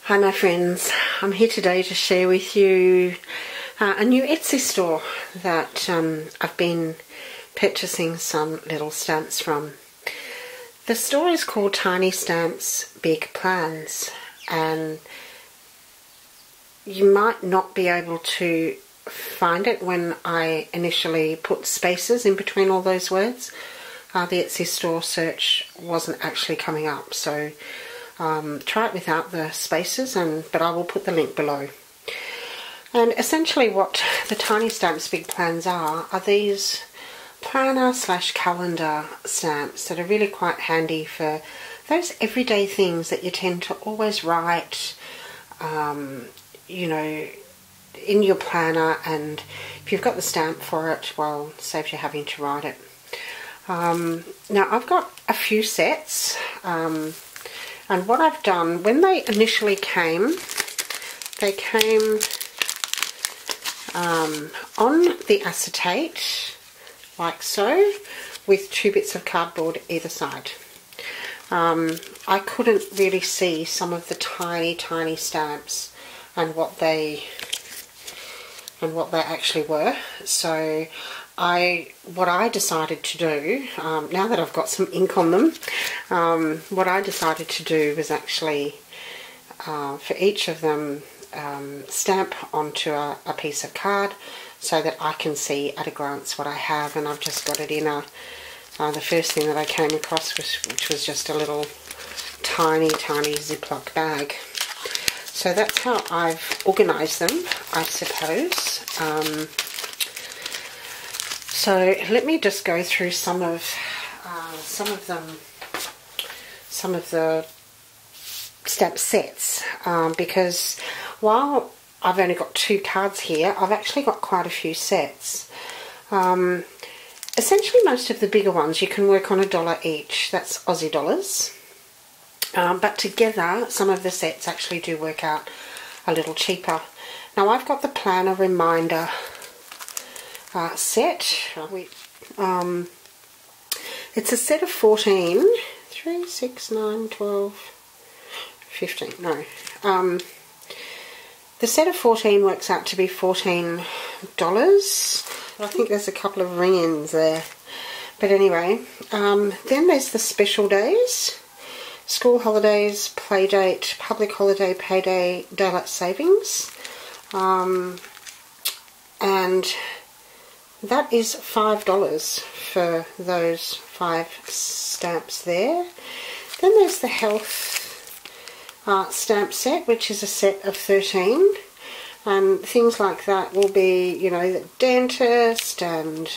Hi my friends, I'm here today to share with you a new Etsy store that I've been purchasing some little stamps from. The store is called Tiny Stamps Big Plans, and you might not be able to find it when I initially put spaces in between all those words. The Etsy store search wasn't actually coming up, so try it without the spaces, but I will put the link below. And essentially what the Tiny Stamps Big Plans are these planner / calendar stamps that are really quite handy for those everyday things that you tend to always write, you know, in your planner, and if you've got the stamp for it, well, saves you having to write it. Now I've got a few sets, and what I've done, when they initially came, they came on the acetate, like so, with 2 bits of cardboard either side. I couldn't really see some of the tiny stamps and what they actually were, so what I decided to do, now that I've got some ink on them, what I decided to do was actually, for each of them, stamp onto a piece of card so that I can see at a glance what I have. And I've just got it in the first thing that I came across, which was just a little tiny Ziploc bag. So that's how I've organised them, I suppose. So let me just go through some of the stamp sets, because while I've only got 2 cards here, I've actually got quite a few sets. Essentially most of the bigger ones you can work on $1 each, that's Aussie dollars. But together some of the sets actually do work out a little cheaper. Now I've got the planner reminder set. It's a set of 14, 3, 6, 9, 12, 15, no. The set of 14 works out to be $14. I think there's a couple of ring-ins there. But anyway, then there's the special days. School holidays, play date, public holiday, payday, daylight savings. And that is $5 for those 5 stamps there. Then there's the health stamp set, which is a set of 13. And things like that will be, you know, the dentist and,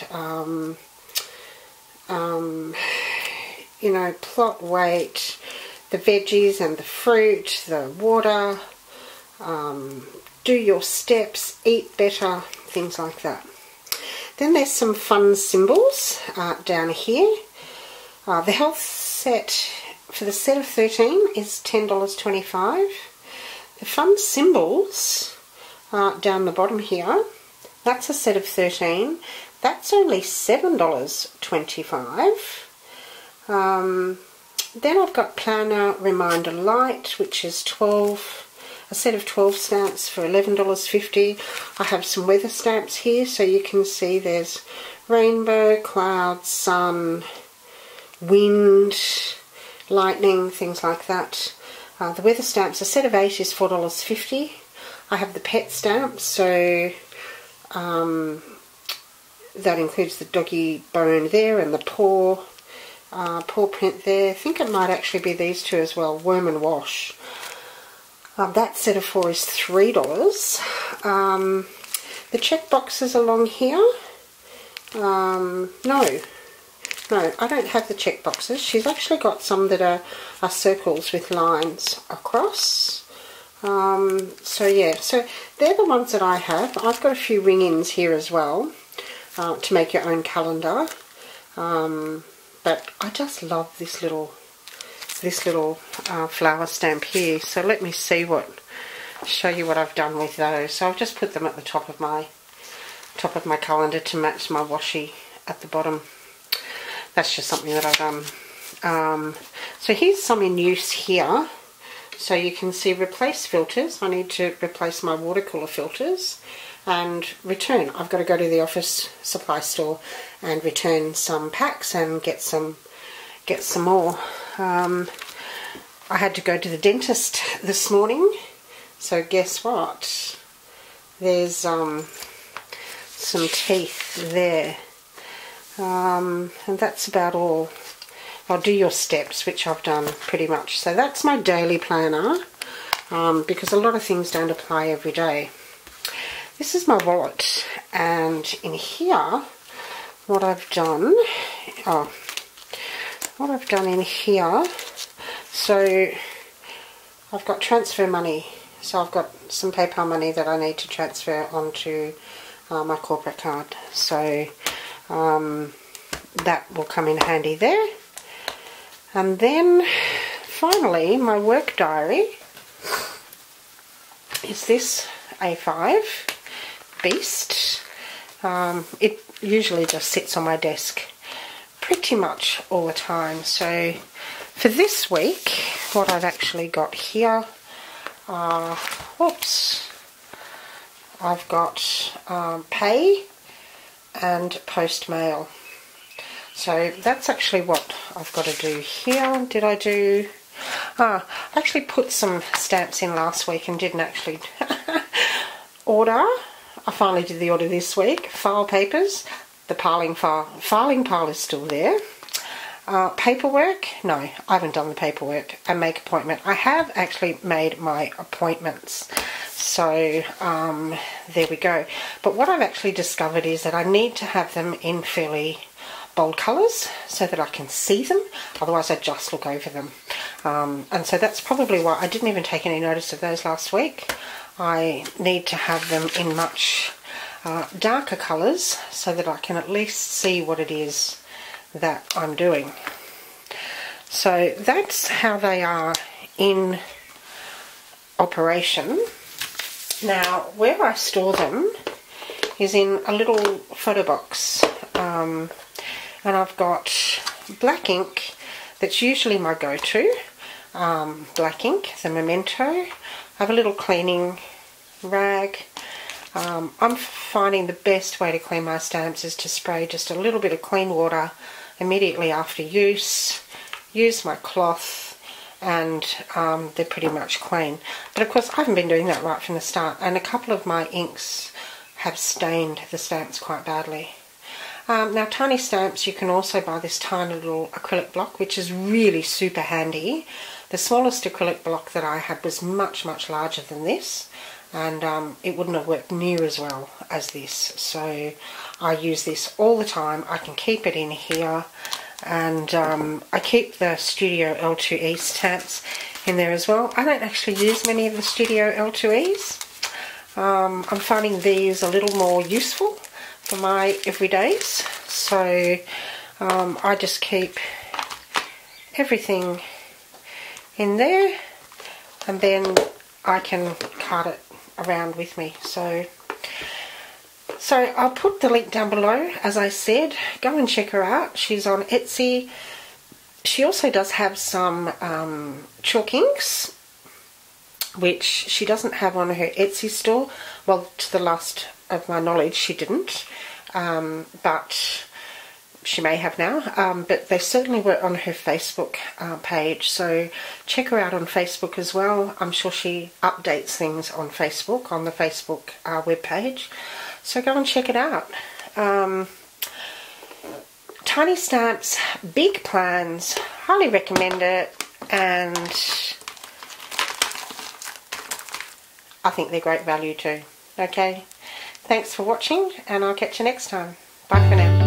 you know, plot weight, the veggies and the fruit, the water, do your steps, eat better, things like that. Then there's some fun symbols down here. The health set for the set of 13 is $10.25. The fun symbols down the bottom here, that's a set of 13. That's only $7.25. Then I've got planner reminder light, which is a set of 12 stamps for $11.50. I have some weather stamps here, so you can see there's rainbow, clouds, sun, wind, lightning, things like that. The weather stamps, a set of 8 is $4.50. I have the pet stamps, so that includes the doggy bone there and the paw print there. I think it might actually be these 2 as well, worm and wash. That set of 4 is $3. The check boxes along here, no, I don't have the check boxes. She's actually got some that are circles with lines across. So yeah, so they're the ones that I have. I've got a few ring-ins here as well, to make your own calendar. But I just love this little flower stamp here. So let me show you what I've done with those. So I've just put them at the top of my calendar to match my washi at the bottom. That's just something that I've done. So here's some in use here. So you can see replace filters. I need to replace my watercolour filters and return. I've got to go to the office supply store and return some packs and get some more. I had to go to the dentist this morning, so guess what? There's some teeth there, and that's about all. I'll do your steps, which I've done pretty much. So that's my daily planner, because a lot of things don't apply every day. This is my wallet, and in here, what I've done in here, so I've got transfer money. So I've got some PayPal money that I need to transfer onto my corporate card. So that will come in handy there. And then finally, my work diary is this A5 beast. It usually just sits on my desk pretty much all the time. So for this week, what I've actually got here, I've got pay and post mail. So that's actually what I've got to do here. Did I do... I actually put some stamps in last week and didn't actually order. I finally did the order this week. File papers. The filing pile is still there. Paperwork. No, I haven't done the paperwork. And make appointment. I have actually made my appointments. So there we go. But what I've actually discovered is that I need to have them in fairly bold colours so that I can see them, otherwise I just look over them, and so that's probably why I didn't even take any notice of those last week. I need to have them in much darker colours so that I can at least see what it is that I'm doing. So that's how they are in operation. Now where I store them is in a little photo box, and I've got black ink that's usually my go-to, black ink, the Memento. I have a little cleaning rag. I'm finding the best way to clean my stamps is to spray just a little bit of clean water immediately after use, use my cloth, and they're pretty much clean. But of course I haven't been doing that right from the start, and a couple of my inks have stained the stamps quite badly. Now tiny stamps, you can also buy this tiny little acrylic block, which is really super handy. The smallest acrylic block that I had was much larger than this, and it wouldn't have worked near as well as this. So I use this all the time. I can keep it in here, and I keep the Studio L2E stamps in there as well. I don't actually use many of the Studio L2Es. I'm finding these a little more useful for my everydays, so I just keep everything in there, and then I can cart it around with me. So I'll put the link down below. As I said, go and check her out. She's on Etsy. She also does have some chalk inks, which she doesn't have on her Etsy store. Well, to the last of my knowledge, she didn't, but she may have now. But they certainly were on her Facebook page, so check her out on Facebook as well. I'm sure she updates things on Facebook, on the Facebook web page, so go and check it out. Tiny stamps, big plans, highly recommend it, and I think they're great value too. Okay, thanks for watching, and I'll catch you next time. Bye for now.